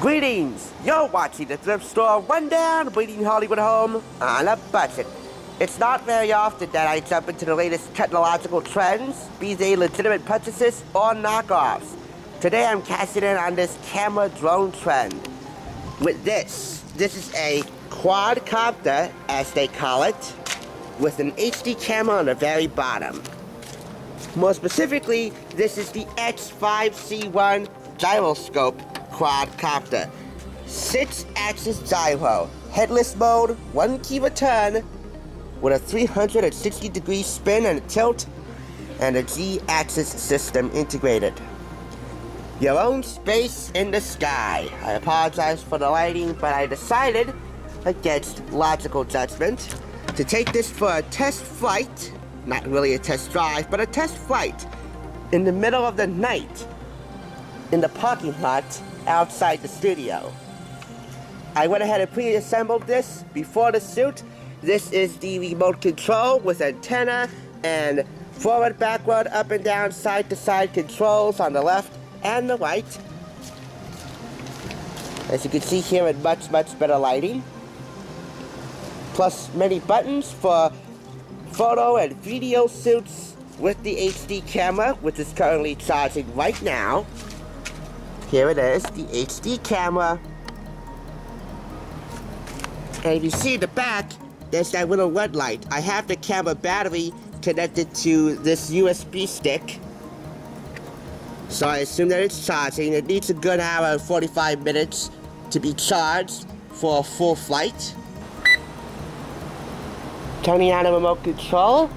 Greetings! You're watching the Thrift Store Rundown, bringing Hollywood home on a budget. It's not very often that I jump into the latest technological trends, be they legitimate purchases or knockoffs. Today I'm casting in on this camera drone trend. With this is a quadcopter, as they call it, with an HD camera on the very bottom. More specifically, this is the X5-C gyroscope quadcopter. 6-axis gyro, headless mode, 1 key return, with a 360-degree spin and tilt, and a G-axis system integrated. Your own space in the sky. I apologize for the lighting, but I decided, against logical judgment, to take this for a test flight, not really a test drive, but a test flight, in the middle of the night, in the parking lot outside the studio. I went ahead and pre-assembled this before the shoot. This is the remote control with antenna and forward, backward, up and down, side to side controls on the left and the right. As you can see here in much better lighting. Plus many buttons for photo and video shoots with the HD camera, which is currently charging right now. Here it is, the HD camera. And if you see the back, there's that little red light. I have the camera battery connected to this USB stick. So I assume that it's charging. It needs a good hour and 45 minutes to be charged for a full flight. Turning on the remote control.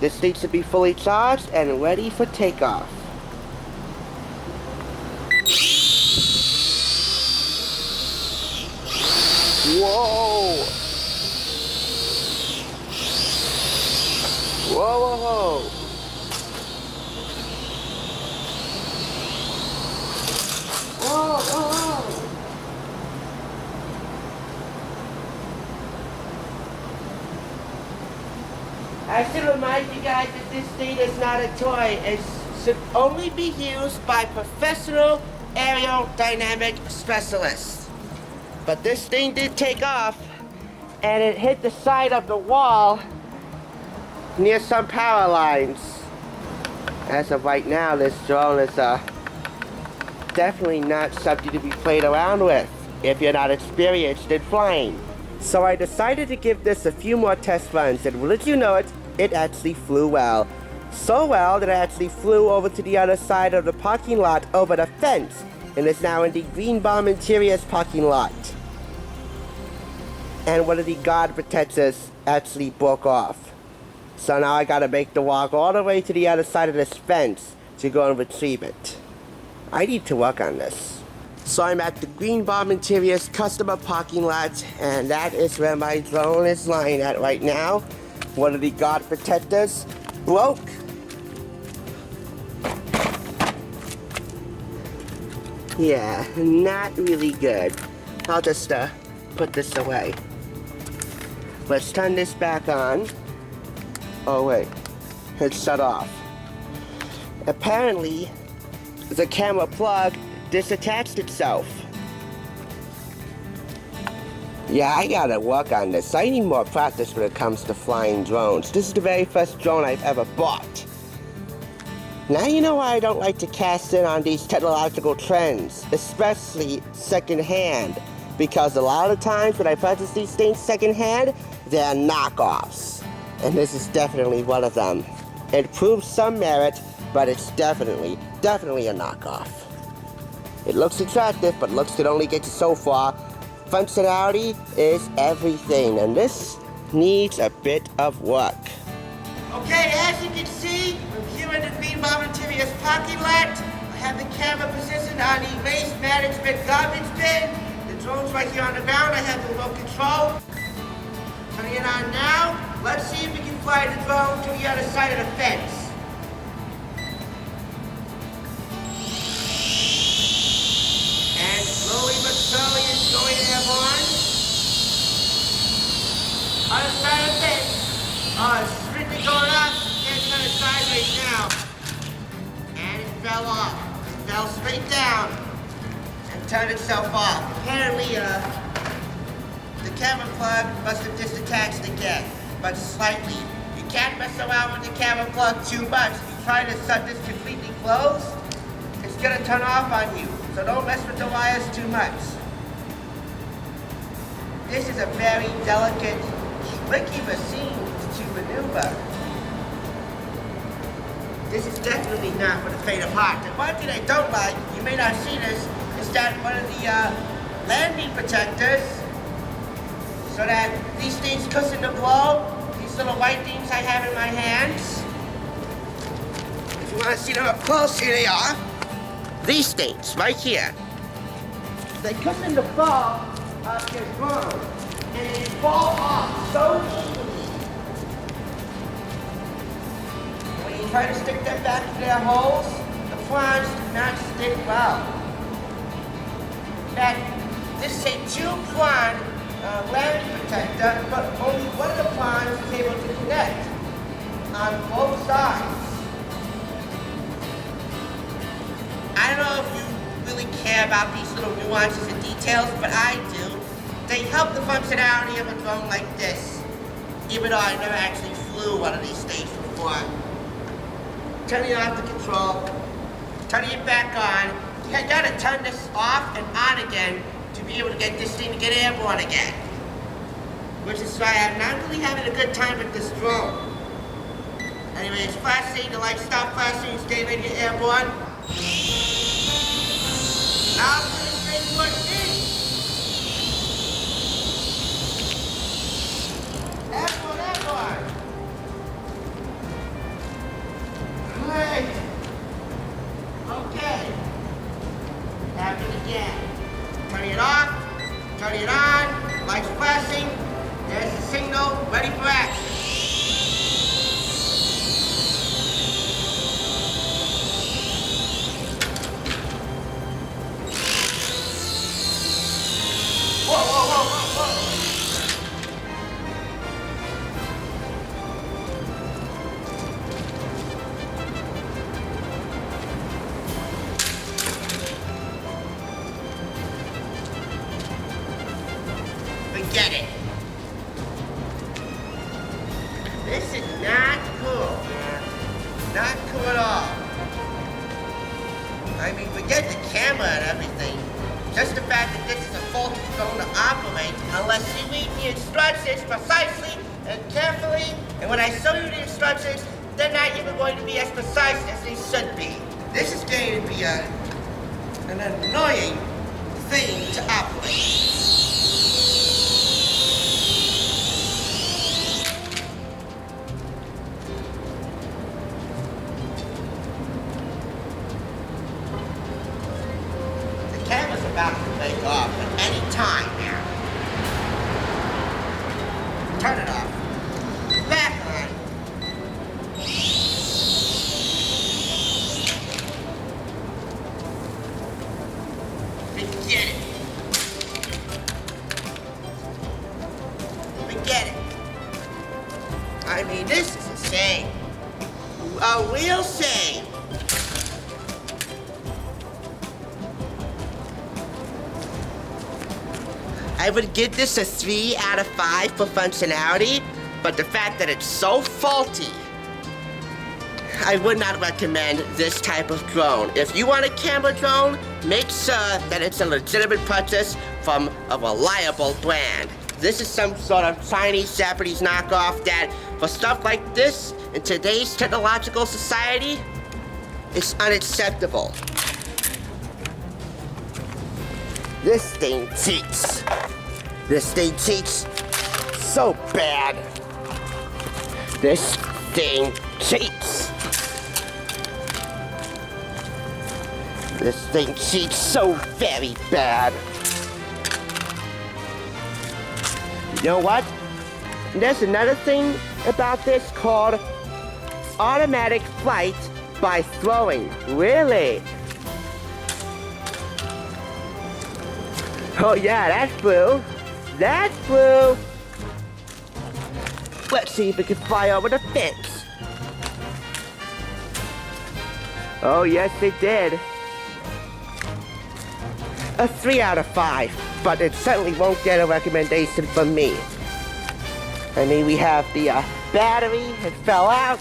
This needs to be fully charged and ready for takeoff. Whoa! Whoa, whoa, whoa! Whoa, whoa, whoa! I should remind you guys that this thing is not a toy. It should only be used by professional aerodynamic specialists. But this thing did take off, and it hit the side of the wall near some power lines. As of right now, this drone is definitely not something to be played around with if you're not experienced in flying. So I decided to give this a few more test runs, and would you know it, it actually flew well. So well that I actually flew over to the other side of the parking lot over the fence, and is now in the Green Bomb Interiors parking lot. And one of the guard protectors actually broke off. So now I gotta make the walk all the way to the other side of this fence to go and retrieve it. I need to work on this. So I'm at the Green Bomb Interiors customer parking lot, and that is where my drone is lying at right now. One of the guard protectors broke. Yeah, not really good. I'll just put this away. Let's turn this back on. Oh wait, it's shut off. Apparently, the camera plug disattached itself. Yeah, I gotta work on this. I need more practice when it comes to flying drones. This is the very first drone I've ever bought. Now you know why I don't like to cast in on these technological trends, especially secondhand. Because a lot of times when I purchase these things secondhand, they're knockoffs. And this is definitely one of them. It proves some merit, but it's definitely a knockoff. It looks attractive, but looks can only get you so far. Functionality is everything, and this needs a bit of work. Okay, as you can see, I'm here in the Green Bomb Interiors parking lot. I have the camera positioned on the waste management garbage bin. The drone's right here on the ground. I have the remote control. Turning it on now. Let's see if we can fly the drone to the other side of the fence. And slowly but surely it's going airborne. Other side of the fence. Oh, it's strictly going up. Can't turn it sideways now. And it fell off. It fell straight down. And turned itself off. Apparently, the camera plug must have disattached again, but slightly. You can't mess around with the camera plug too much. If you try to set this completely closed, it's gonna turn off on you. So don't mess with the wires too much. This is a very delicate, tricky machine to maneuver. This is definitely not for the faint of heart. The one thing I don't like, you may not see this, is that one of the landing protectors, so that these things cushion the blow, these little white things I have in my hands. If you want to see them up close, here they are. These things, right here. They cushion the blow of your drone, and they fall off so easily. When you try to stick them back in their holes, the prongs do not stick well. That this is a two-prong landing protector, but only one of the prongs is able to connect on both sides. I don't know if you really care about these little nuances and details, but I do. They help the functionality of a drone like this, even though I never actually flew one of these things before. Turning off the control, turning it back on. You gotta turn this off and on again to be able to get this thing to get airborne again. Which is why I'm not really having a good time with this drone. Anyway, it's flashing, the light stop flashing, stay ready to airborne. Now for the thing what it is. Airborne, airborne. Great. Okay. Happen again. Turning it off, turning it on, lights flashing, there's the signal, ready for action. Whoa, whoa, whoa, whoa, whoa. Forget it. This is not cool, man. Not cool at all. I mean, forget the camera and everything. Just the fact that this is a faulty phone to operate, unless you read the instructions precisely and carefully, and when I show you the instructions, they're not even going to be as precise as they should be. This is going to be an annoying thing to operate. About to take off at any time now. Turn it off. Back on. Forget it. Forget it. I mean, this is a shame. A real shame. I would give this a 3 out of 5 for functionality, but the fact that it's so faulty, I would not recommend this type of drone. If you want a camera drone, make sure that it's a legitimate purchase from a reliable brand. This is some sort of Chinese, Japanese knockoff that, for stuff like this, in today's technological society, is unacceptable. This thing cheats. This thing cheats so bad. This thing cheats. This thing cheats so very bad. You know what? There's another thing about this called automatic flight by throwing. Really? Oh yeah, that flew. That flew. Let's see if it can fly over the fence. Oh yes, it did. a 3 out of 5, but it certainly won't get a recommendation from me. I mean, we have the battery, it fell out,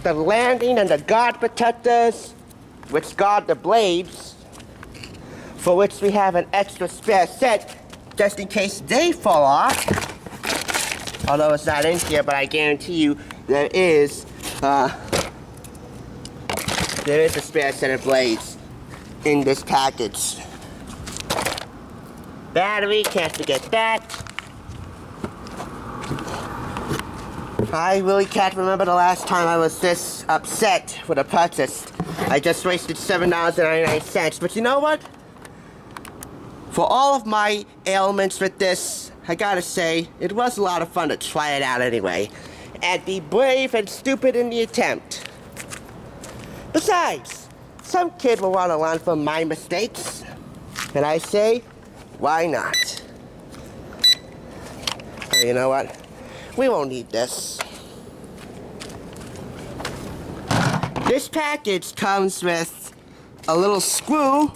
the landing and the guard protectors, which guard the blades, for which we have an extra spare set, just in case they fall off. Although it's not in here, but I guarantee you there is a spare set of blades in this package. Battery, can't forget that. I really can't remember the last time I was this upset with a purchase. I just wasted $7.99, but you know what? For all of my ailments with this, I gotta say, it was a lot of fun to try it out anyway, and be brave and stupid in the attempt. Besides, some kid will want to learn from my mistakes, and I say, why not? Oh, you know what? We won't need this. This package comes with a little screw,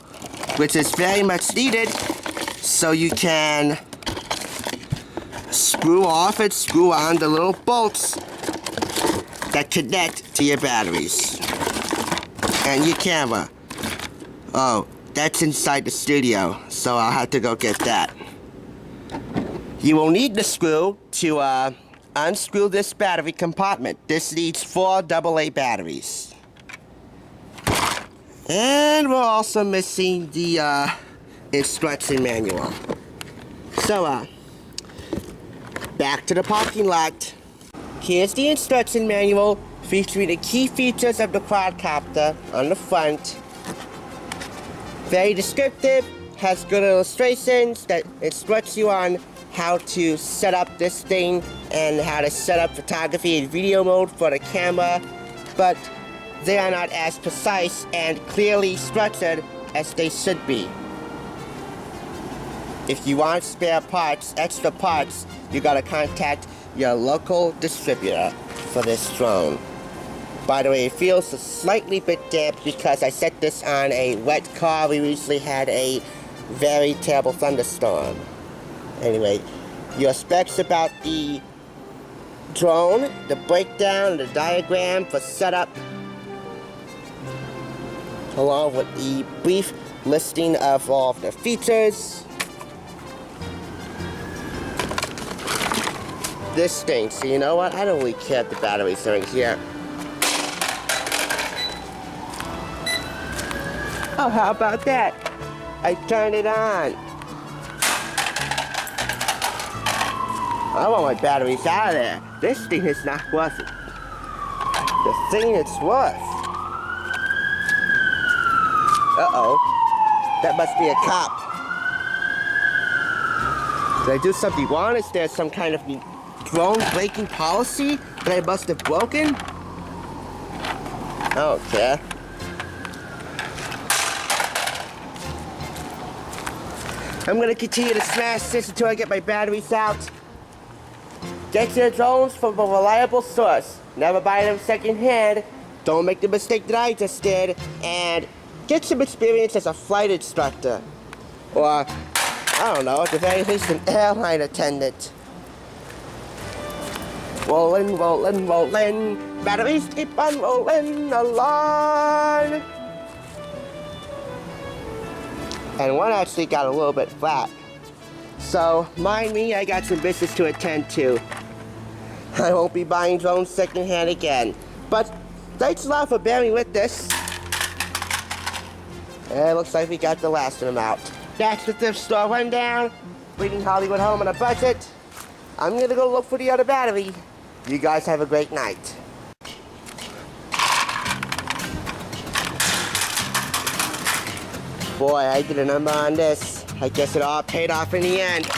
which is very much needed, so you can screw off and screw on the little bolts that connect to your batteries and your camera. Oh, that's inside the studio, so I'll have to go get that. You will need the screw to unscrew this battery compartment. This needs 4 AA batteries. And we're also missing the instruction manual. So, back to the parking lot. Here's the instruction manual featuring the key features of the quadcopter on the front. Very descriptive, has good illustrations that instructs you on how to set up this thing and how to set up photography and video mode for the camera, but they are not as precise and clearly structured as they should be. If you want spare parts, extra parts, you gotta contact your local distributor for this drone. By the way, it feels a slightly bit damp because I set this on a wet car. We recently had a very terrible thunderstorm. Anyway, your specs about the drone, the breakdown, the diagram for setup, along with the brief listing of all of the features. This thing, so you know what? I don't really care if the batteries are in here. Oh, how about that? I turned it on. I want my batteries out of there. This thing is not worth it. The thing it's worth. Uh-oh. That must be a cop. Did I do something wrong? Is there some kind of drone braking policy that I must have broken? I don't care. I'm gonna continue to smash this until I get my batteries out. Get your drones from a reliable source. Never buy them secondhand. Don't make the mistake that I just did. And get some experience as a flight instructor. Or, I don't know, at the very least an airline attendant. Rollin', rollin', rollin'. Batteries keep on rollin' along. And one actually got a little bit flat. So, mind me, I got some business to attend to. I won't be buying drones secondhand again. But thanks a lot for bearing with this. And it looks like we got the last of them out. That's the Thrift Store Rundown. Bringing Hollywood home on a budget. I'm gonna go look for the other battery. You guys have a great night. Boy, I did a number on this. I guess it all paid off in the end.